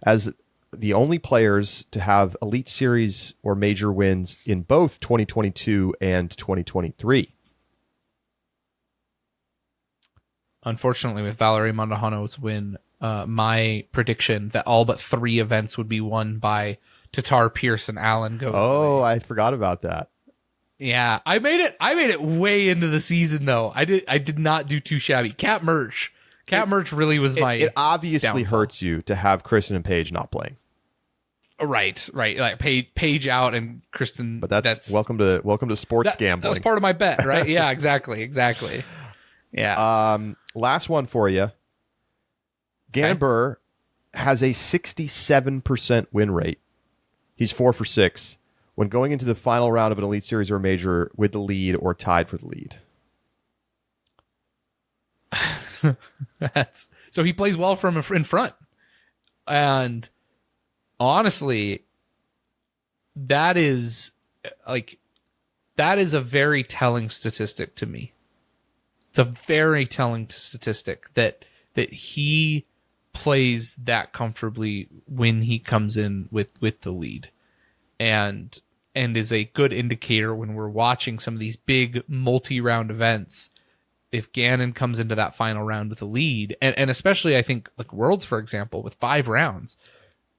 S1: as the only players to have Elite Series or major wins in both 2022 and 2023.
S2: Unfortunately, with Valerie Mondahano's win, my prediction that all but 3 events would be won by Tatar, Pierce, and Allen go.
S1: Oh, I forgot about that.
S2: Yeah, I made it way into the season though. I did not do too shabby. Cat merch really was my.
S1: It obviously
S2: downfall.
S1: hurts you to have Kristen and Paige not playing.
S2: Right. Like Paige out and Kristen.
S1: But that's welcome to sports gambling.
S2: That was part of my bet, right? Yeah, exactly. Yeah.
S1: Last one for you. Gannon Burr has a 67% win rate. He's 4 for 6 when going into the final round of an Elite Series or a major with the lead or tied for the lead.
S2: So he plays well from in front. And honestly, that is a very telling statistic to me. It's a very telling statistic that he plays that comfortably when he comes in with the lead, and is a good indicator when we're watching some of these big multi-round events. If Gannon comes into that final round with a lead, and especially I think like Worlds, for example, with 5 rounds,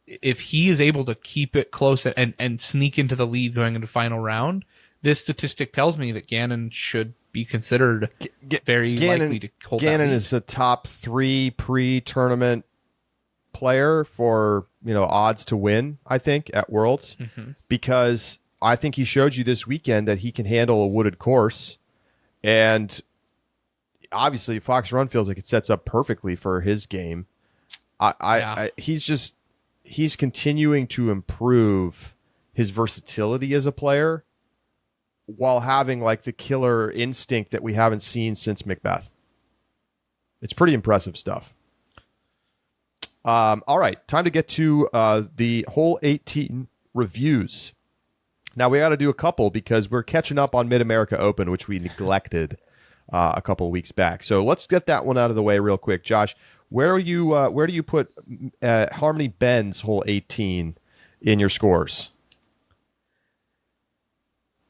S2: if he is able to keep it close and sneak into the lead going into final round, this statistic tells me that Gannon should be considered very likely to hold
S1: Gannon
S2: that lead.
S1: is a top 3 pre-tournament player for odds to win, I think, at Worlds, because I think he showed you this weekend that he can handle a wooded course, and obviously Fox Run feels like it sets up perfectly for his game. He's continuing to improve his versatility as a player while having like the killer instinct that we haven't seen since Macbeth. It's pretty impressive stuff. All right, time to get to the Hole 18 reviews. Now we got to do a couple because we're catching up on Mid-America Open, which we neglected a couple of weeks back. So let's get that one out of the way real quick. Josh, where do you put Harmony Bend's Hole 18 in your scores?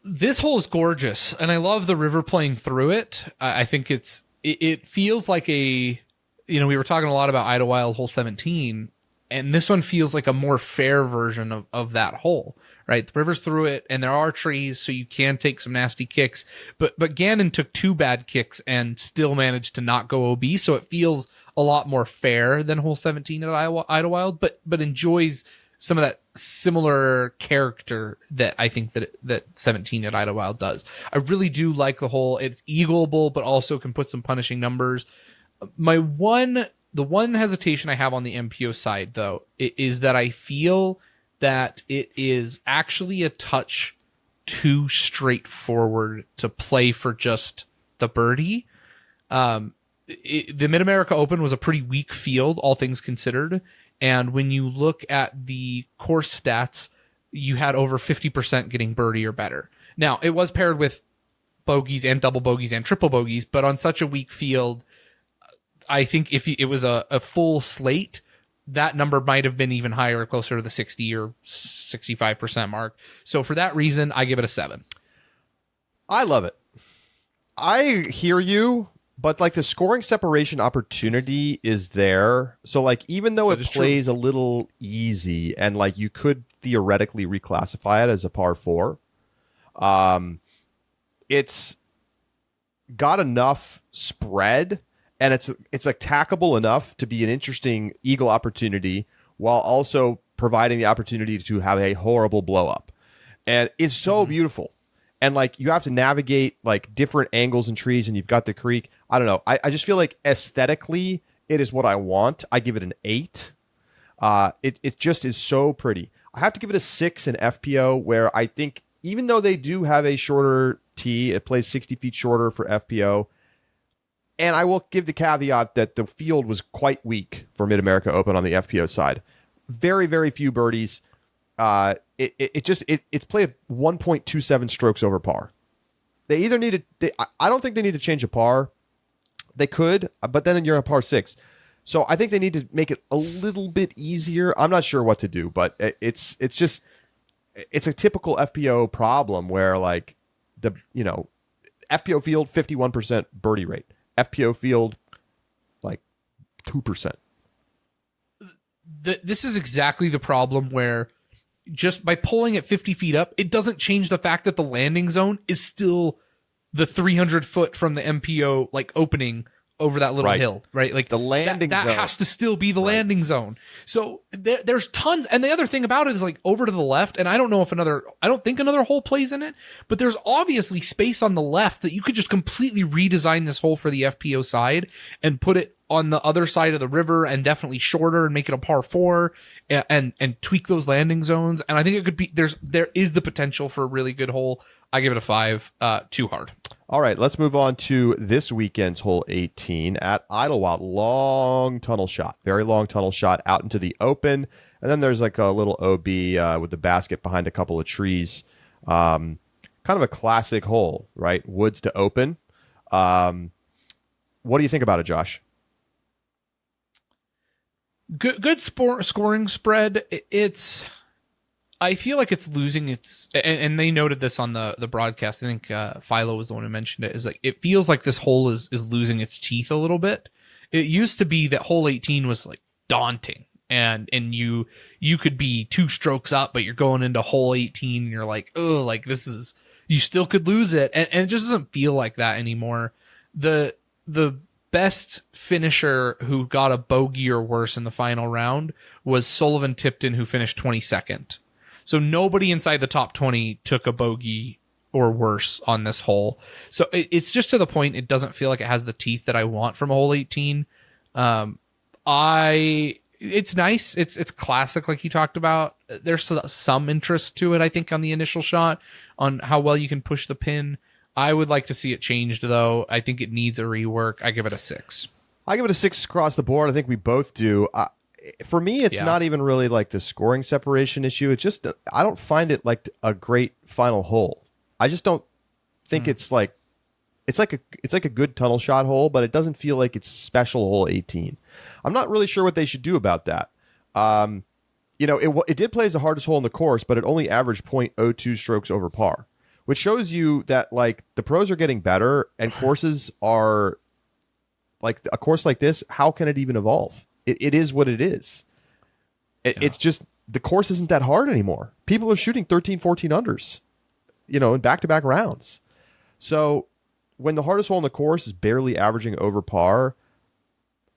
S2: This hole is gorgeous, and I love the river playing through it. I think it feels like we were talking a lot about Idlewild Hole 17, and this one feels like a more fair version of that hole, right? The river's through it, and there are trees, so you can take some nasty kicks. But Gannon took 2 bad kicks and still managed to not go OB, so it feels a lot more fair than Hole 17 at Idlewild, but enjoys some of that similar character that I think that 17 at Idlewild does. I really do like the hole. It's eagleable, but also can put some punishing numbers. The one hesitation I have on the MPO side, though, is that I feel that it is actually a touch too straightforward to play for just the birdie. The Mid-America Open was a pretty weak field, all things considered. And when you look at the course stats, you had over 50% getting birdie or better. Now, it was paired with bogeys and double bogeys and triple bogeys, but on such a weak field, I think if it was a full slate, that number might have been even higher, closer to the 60 or 65% mark. So for that reason, I give it a 7.
S1: I love it. I hear you. But like the scoring separation opportunity is there. So like even though it plays a little easy and like you could theoretically reclassify it as a par 4, it's got enough spread and it's like tackable enough to be an interesting eagle opportunity while also providing the opportunity to have a horrible blow up. And it's so beautiful. And like you have to navigate like different angles and trees and you've got the creek. I don't know. I just feel like aesthetically it is what I want. I give it an 8. It just is so pretty. I have to give it a 6 in FPO, where I think even though they do have a shorter tee, it plays 60 feet shorter for FPO. And I will give the caveat that the field was quite weak for Mid-America Open on the FPO side. Very, very few birdies. It's played 1.27 strokes over par. They either I don't think they need to change a par. They could, but then you're a par 6. So I think they need to make it a little bit easier. I'm not sure what to do, but it's a typical FPO problem where like FPO field 51% birdie rate, FPO field like 2%.
S2: This is exactly the problem where just by pulling it 50 feet up, it doesn't change the fact that the landing zone is still the 300 foot from the MPO like opening over that little hill, right? Like
S1: the landing
S2: that
S1: zone
S2: has to still be the landing zone. So there's tons. And the other thing about it is like over to the left. And I don't think another hole plays in it, but there's obviously space on the left that you could just completely redesign this hole for the FPO side and put it on the other side of the river and definitely shorter and make it a par 4 and tweak those landing zones. And I think it could be, there is the potential for a really good hole. I give it a 5, too hard.
S1: All right, let's move on to this weekend's hole 18 at Idlewild. Long tunnel shot, very long tunnel shot out into the open. And then there's like a little OB with the basket behind a couple of trees. Kind of a classic hole, right? Woods to open. What do you think about it, Josh?
S2: Good scoring spread. I feel like it's losing its, and they noted this on the broadcast. I think Philo was the one who mentioned it. Is like it feels like this hole is losing its teeth a little bit. It used to be that hole 18 was like daunting, and you could be 2 strokes up, but you're going into hole 18, and you're like, oh, like this is, you still could lose it, and it just doesn't feel like that anymore. The best finisher who got a bogey or worse in the final round was Sullivan Tipton, who finished 22nd. So nobody inside the top 20 took a bogey or worse on this hole. So it's just to the point it doesn't feel like it has the teeth that I want from a hole 18. It's nice. It's classic, like you talked about. There's some interest to it, I think, on the initial shot, on how well you can push the pin. I would like to see it changed, though. I think it needs a rework. I give it a 6.
S1: I give it a 6 across the board. I think we both do. For me, it's not even really like the scoring separation issue. It's just I don't find it like a great final hole. I just don't think it's like a good tunnel shot hole, but it doesn't feel like it's special hole 18. I'm not really sure what they should do about that. It did play as the hardest hole in the course, but it only averaged .02 strokes over par, which shows you that like the pros are getting better and courses are like a course like this. How can it even evolve? It is what it is. It's just the course isn't that hard anymore. People are shooting 13, 14 unders, in back-to-back rounds. So when the hardest hole in the course is barely averaging over par,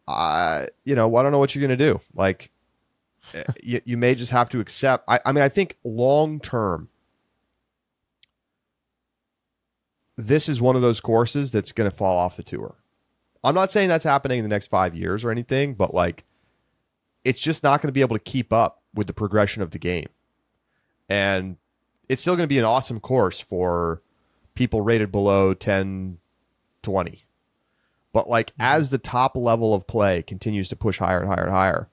S1: I don't know what you're going to do. Like, you may just have to accept. I think long-term, this is one of those courses that's going to fall off the tour. I'm not saying that's happening in the next 5 years or anything, but like, it's just not going to be able to keep up with the progression of the game. And it's still going to be an awesome course for people rated below 10, 20. But like, as the top level of play continues to push higher and higher and higher,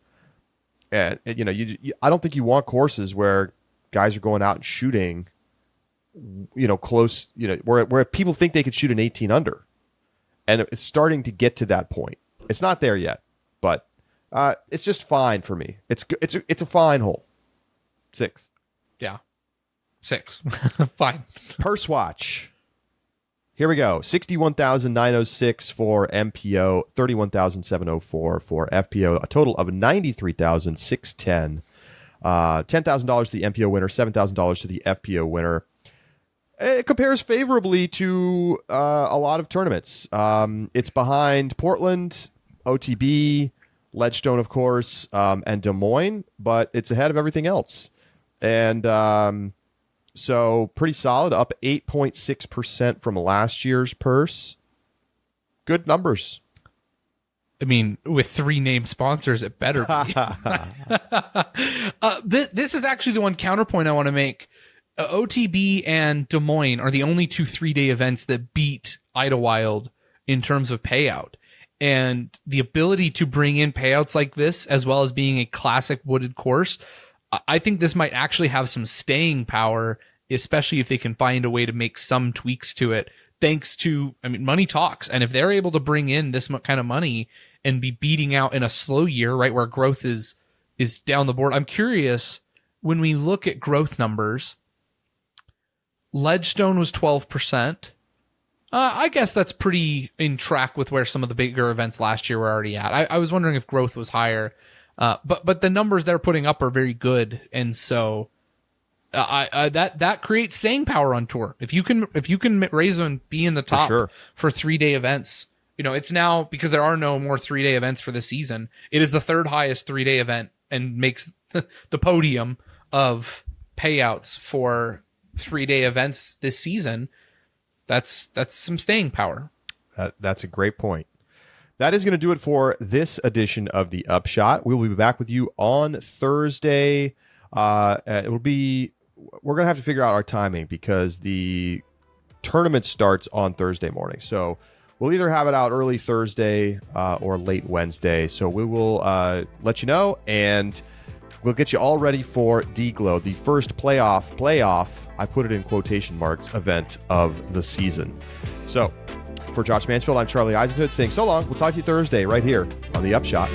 S1: and I don't think you want courses where guys are going out and shooting, close, where people think they could shoot an 18 under. And it's starting to get to that point. It's not there yet, but it's just fine for me. It's a fine hole. 6.
S2: Yeah, 6. Fine.
S1: Purse watch. Here we go. 61,906 for MPO, 31,704 for FPO. A total of 93,610. $10,000 to the MPO winner, $7,000 to the FPO winner. It compares favorably to a lot of tournaments. It's behind Portland, OTB, Ledgestone, of course, and Des Moines, but it's ahead of everything else. And so pretty solid, up 8.6% from last year's purse. Good numbers.
S2: I mean, with 3 named sponsors, it better be. This is actually the one counterpoint I want to make. OTB and Des Moines are the only 2 3-day events that beat Idlewild in terms of payout. And the ability to bring in payouts like this, as well as being a classic wooded course, I think this might actually have some staying power, especially if they can find a way to make some tweaks to it thanks to, I mean, money talks. And if they're able to bring in this kind of money and be beating out in a slow year, right, where growth is down the board. I'm curious, when we look at growth numbers, Ledgestone was 12%. I guess that's pretty in track with where some of the bigger events last year were already at. I was wondering if growth was higher, but the numbers they're putting up are very good, and so that creates staying power on tour. If you can raise and be in the top for 3-day events, you know, it's now, because there are no more 3-day events for the season, it is the third highest 3-day event and makes the podium of payouts for 3-day events this season. That's some staying power.
S1: That's a great point. That is going to do it for this edition of the Upshot. We will be back with you on Thursday. We're going to have to figure out our timing because the tournament starts on Thursday morning. So we'll either have it out early Thursday or late Wednesday. So we will let you know, and we'll get you all ready for D-Glow, the first playoff, I put it in quotation marks, event of the season. So for Josh Mansfield, I'm Charlie Eisenhood saying so long. We'll talk to you Thursday right here on the Upshot.